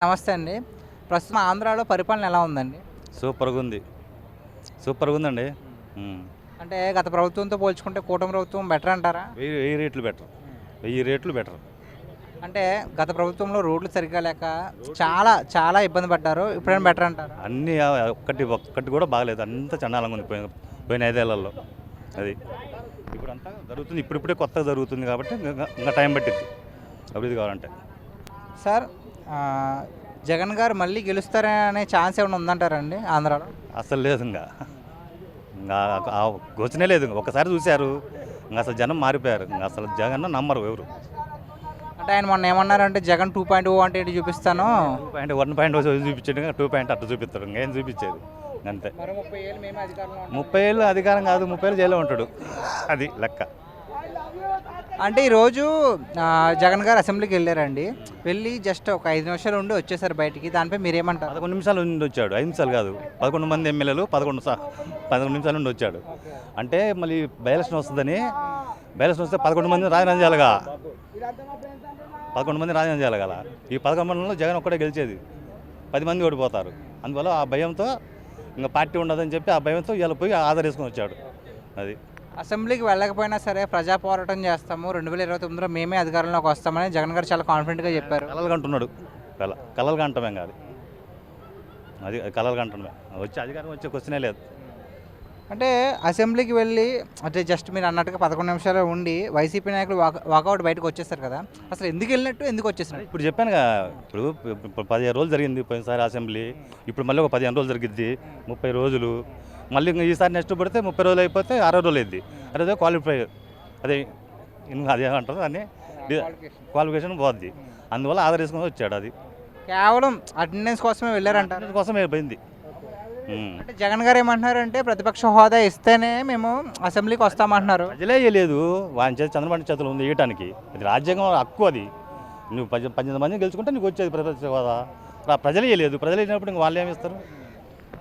నమస్తే అండి. ప్రస్తుతం ఆంధ్రాలో పరిపాలన ఎలా ఉందండి? సూపర్‌గా ఉంది. సూపర్‌గా ఉందండి. హ్మ్. అంటే గత ప్రభుత్వంతో పోల్చుకుంటే కూటమి ప్రభుత్వం బెటర్ అంటారా? 1000 రెట్లు బెటర్. 1000 రెట్లు బెటర్. అంటే గత ప్రభుత్వంలో రోడ్లు సరిగ్గా లేక చాలా చాలా ఇబ్బంది పడ్డారు. ఇప్పుడేమైనా బెటర్ అంటారా? అన్నీ ఒక్కటి కూడా బాగలేదు. అంతా చండాలంగా ఉంది పోయిన 5 ఏళ్లలో. అది. ఇప్పుడంతా జరుగుతుంది. ఇప్పుడిప్పుడే కొత్తగా జరుగుతుంది కాబట్టి ఇంకా టైం పట్టిద్ది అభివృద్ధి కావాలంటే. సార్ జగన్ గారు మళ్ళీ గెలుస్తారనే ఛాన్స్ ఏమైనా ఉందంటారండి ఆంధ్రాలో? అసలు లేదు ఇంకా. ఆ గోచనే లేదు. ఒకసారి చూశారు. ఇంకా అసలు జనం మారిపోయారు. ఇంకా అసలు జగన్ నమ్మరు ఎవరు. అంటే ఆయన మొన్న ఏమన్నారంటే జగన్ 2.0 అంటే ఏంటి చూపిస్తాను. 1.0 చూపించాడు. 2 అట్లా చూపిస్తాడు. ఇంకేం చూపించేది అంతే. మరి 30 ఏళ్ళు మేమే అధికారంలో 30 ఏళ్ళు అధికారం కాదు, 30 ఏళ్ళు జైల్లో ఉంటాడు. అది లెక్క. అంటే ఈరోజు జగన్ గారు అసెంబ్లీకి వెళ్ళారండి. వెళ్ళి జస్ట్ ఒక 5 నిమిషాలు ఉండి వచ్చేసారు బయటికి. దానిపై మీరేమంటారు? 11 నిమిషాలు ఉండి వచ్చాడు. 5 నిమిషాలు కాదు, 11 మంది ఎమ్మెల్యేలు 11 నిమిషాలు ఉండి వచ్చాడు. అంటే మళ్ళీ బై ఎలక్షన్ వస్తుందని, బై ఎలక్షన్ వస్తే 11 మంది రాజీనామా చేయాలిగా. 11 మంది రాజీనామా చేయాలి కదా. ఈ 11 మందిలో జగన్ ఒక్కడే గెలిచేది. 10 మంది ఓడిపోతారు. అందువల్ల ఆ భయంతో ఇంకా పార్టీ ఉండదని చెప్పి ఆ భయంతో ఇలా పోయి ఆధారేసుకొని వచ్చాడు. అది. అసెంబ్లీకి వెళ్ళకపోయినా సరే ప్రజా పోరాటం చేస్తాము, 2029లో మేమే అధికారంలోకి వస్తామని జగన్ గారు చాలా కాన్ఫిడెంట్గా చెప్పారు. కలలు కంటున్నాడు. కలలు కంటమే కాదు, అది కలలు కంటమే. వచ్చి అధికారం వచ్చే క్వశ్చనే లేదు. అంటే అసెంబ్లీకి వెళ్ళి అంటే జస్ట్ మీరు అన్నట్టుగా 11 నిమిషాలు ఉండి వైసీపీ నాయకులు వాకౌట్ బయటకు వచ్చేస్తారు కదా, అసలు ఎందుకు వెళ్ళినట్టు ఎందుకు వచ్చేసారు? ఇప్పుడు చెప్పానుగా, ఇప్పుడు 15 రోజులు జరిగింది పోయినసారి అసెంబ్లీ. ఇప్పుడు మళ్ళీ ఒక 15 రోజులు జరిగిద్ది, 30 రోజులు. మళ్ళీ ఈసారి నెక్స్ట్ పడితే 30 రోజులు అయిపోతే 60 రోజులు అయింది. అదే క్వాలిఫై, అదే ఇంకా అదేమంటారు దాన్ని, క్వాలిఫికేషన్ పోద్ది. అందువల్ల ఆధారేసుకొని వచ్చాడు. అది కేవలం అటెండెన్స్ కోసమే వెళ్ళారంటారు. కోసం అయిపోయింది. అంటే జగన్ గారు ఏమంటున్నారంటే ప్రతిపక్ష హోదా ఇస్తేనే మేము అసెంబ్లీకి వస్తామంటున్నారు. ప్రజలే వేయలేదు, వాని చేతి చంద్రబాబు చేతులు ఉంది వేయటానికి. అది రాజ్యాంగం హక్కు. అది నువ్వు 18 మంది గెలుచుకుంటే నీకు వచ్చేది ప్రతిపక్ష హోదా. ప్రజలే వేయలేదు. ప్రజలు వేసినప్పుడు ఇంక వాళ్ళు ఏమి ఇస్తారు?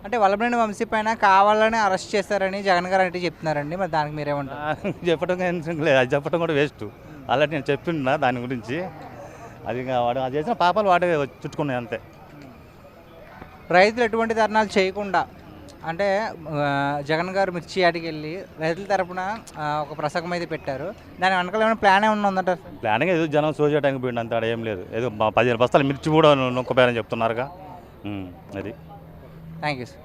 అంటే వల్లభనేని వంశీ పైన కావాలని అరెస్ట్ చేశారని జగన్ గారు అంటే చెప్తున్నారండి. మరి దానికి మీరేమంటారు? చెప్పడం లేదు, అది చెప్పడం కూడా వేస్ట్. అలాంటి నేను చెప్తున్నా దాని గురించి. అది వాడు అది చేసిన పాపాలు వాడే చుట్టుకున్నాయి అంతే. రైతులు ఎటువంటి ధర్నాలు చేయకుండా అంటే జగన్ గారు మిర్చి యాడికి వెళ్ళి రైతుల తరపున ఒక ప్రసంగం అయితే పెట్టారు. దాని వెనకాల ఏమైనా ప్లాన్ ఏమన్నా ఉందంటారు? ప్లానింగ్ ఏదో జనం షో చేయడానికి పోయింది అంత, ఏం లేదు. ఏదో 15 బస్తాలు మిర్చి కూడా నొక్కపోయారని చెప్తున్నారుగా. అది. Thank you sir.